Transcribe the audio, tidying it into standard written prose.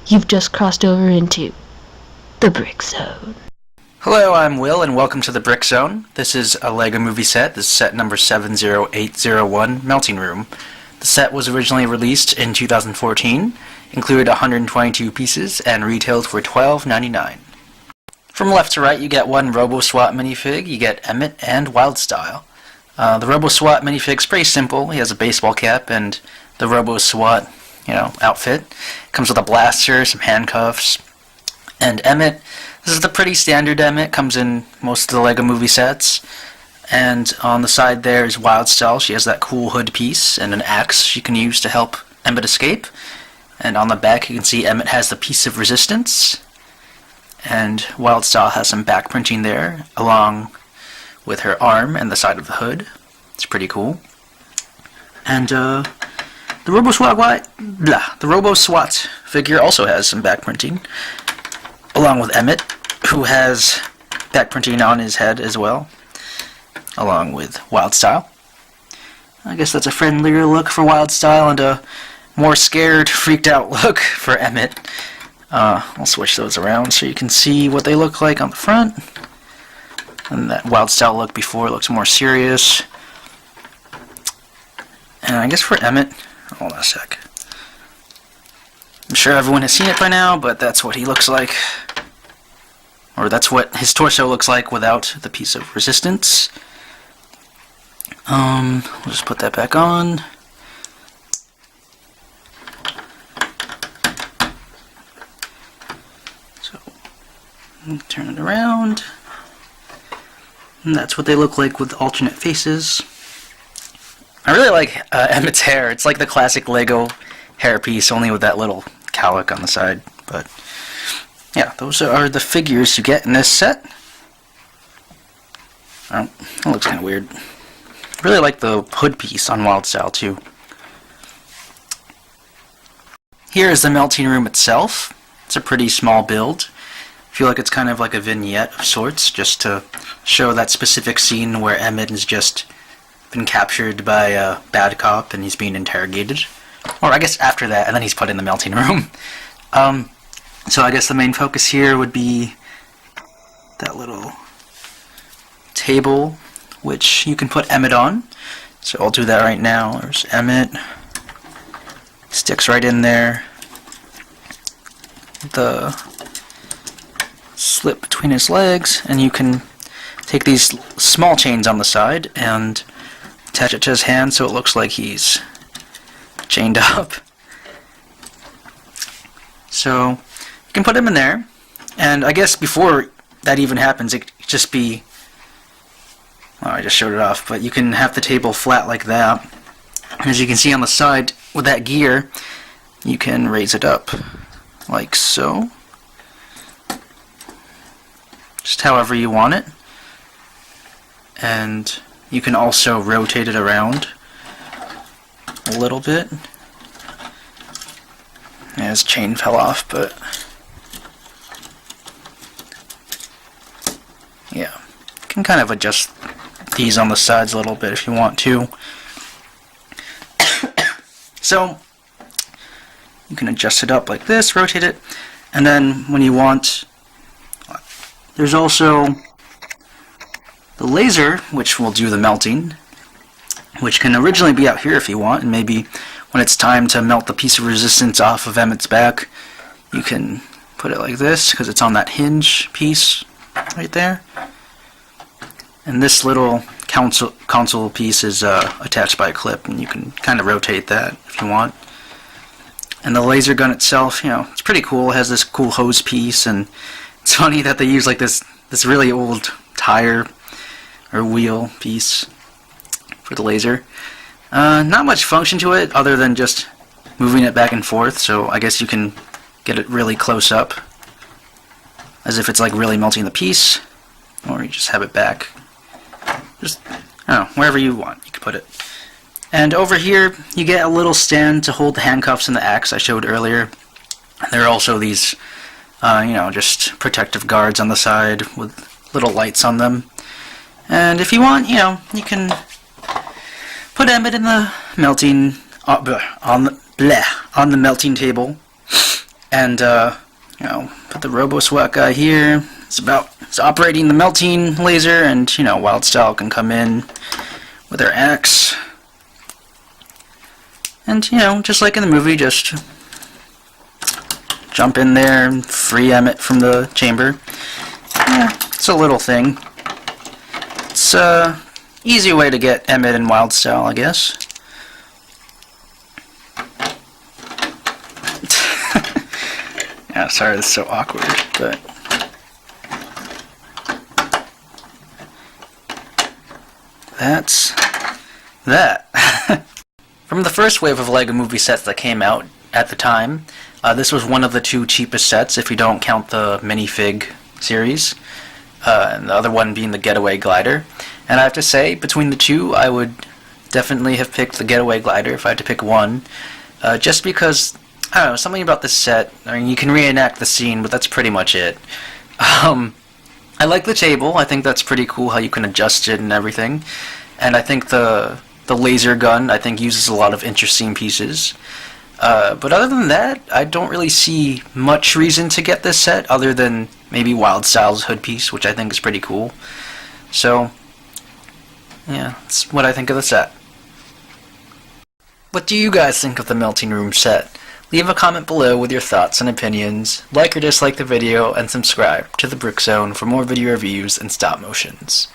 You've just crossed over into the Brick Zone. Hello, I'm Will, and welcome to the Brick Zone. This is a LEGO movie set. This is set number 70801, Melting Room. The set was originally released in 2014, included 122 pieces, and retailed for $12.99. From left to right, you get one Robo-Swat minifig, you get Emmett and Wildstyle. The Robo-Swat minifig's pretty simple. He has a baseball cap and the Robo-Swat, outfit. Comes with a blaster, some handcuffs, and Emmett. This is the pretty standard Emmett, comes in most of the LEGO movie sets. And on the side there is Wildstyle. She has that cool hood piece and an axe she can use to help Emmett escape. And on the back you can see Emmett has the piece of resistance. And Wildstyle has some back printing there, along with her arm and the side of the hood. It's pretty cool. And the Robo-Swat figure also has some back printing, along with Emmett, who has back printing on his head as well, along with Wildstyle. I guess that's a friendlier look for Wildstyle and a more scared, freaked out look for Emmett. I'll switch those around so you can see what they look like on the front. And that Wildstyle look before looks more serious. And I guess for Emmett, hold on a sec. I'm sure everyone has seen it by now, but that's what he looks like. Or that's what his torso looks like without the piece of resistance. We'll just put that back on. So, turn it around. And that's what they look like with alternate faces. I really like Emmett's hair. It's like the classic LEGO hairpiece, only with that little cowlick on the side. But yeah, those are the figures you get in this set. Oh, that looks kind of weird. I really like the hood piece on Wildstyle too. Here is the melting room itself. It's a pretty small build. I feel like it's kind of like a vignette of sorts, just to show that specific scene where Emmett has just been captured by a bad cop and he's being interrogated. Or I guess after that, and then he's put in the melting room. So I guess the main focus here would be that little table, which you can put Emmett on. So I'll do that right now. There's Emmett. Sticks right in there. The slip between his legs, and you can take these small chains on the side and attach it to his hand so it looks like he's chained up. So you can put him in there, and I guess before that even happens, it could just be, well, I just showed it off, but you can have the table flat like that. And as you can see on the side with that gear, you can raise it up like so, just however you want it. And you can also rotate it around a little bit. Yeah, his chain fell off, but yeah, you can kind of adjust these on the sides a little bit if you want to. So you can adjust it up like this, rotate it, and then when you want, there's also the laser, which will do the melting, which can originally be out here if you want, and maybe when it's time to melt the piece of resistance off of Emmett's back, you can put it like this, because it's on that hinge piece right there. And this little console piece is attached by a clip, and you can kind of rotate that if you want. And the laser gun itself, it's pretty cool. It has this cool hose piece, and it's funny that they use like this really old tire or wheel piece for the laser. Not much function to it other than just moving it back and forth, so I guess you can get it really close up as if it's like really melting the piece, or you just have it back just, wherever you want you can put it. And over here you get a little stand to hold the handcuffs and the axe I showed earlier. And there are also these just protective guards on the side with little lights on them. And if you want, you can put Emmett in the melting on the melting table, And put the RoboSWAT guy here. It's operating the melting laser, and Wildstyle can come in with her axe. And just like in the movie, just jump in there and free Emmett from the chamber. Yeah, it's a little thing. It's a easy way to get Emmett and Wildstyle, I guess. Yeah, sorry, this is so awkward, but that's that. From the first wave of LEGO Movie sets that came out at the time, this was one of the 2 cheapest sets if you don't count the minifig series, and the other one being the Getaway Glider. And I have to say, between the 2, I would definitely have picked the Getaway Glider if I had to pick one, just because, I don't know, something about this set. I mean, you can reenact the scene, but that's pretty much it. I like the table. I think that's pretty cool how you can adjust it and everything. And I think the laser gun, I think, uses a lot of interesting pieces. But other than that, I don't really see much reason to get this set other than maybe Wildstyle's hood piece, which I think is pretty cool. So, yeah, that's what I think of the set. What do you guys think of the Melting Room set? Leave a comment below with your thoughts and opinions, like or dislike the video, and subscribe to the Brick Zone for more video reviews and stop motions.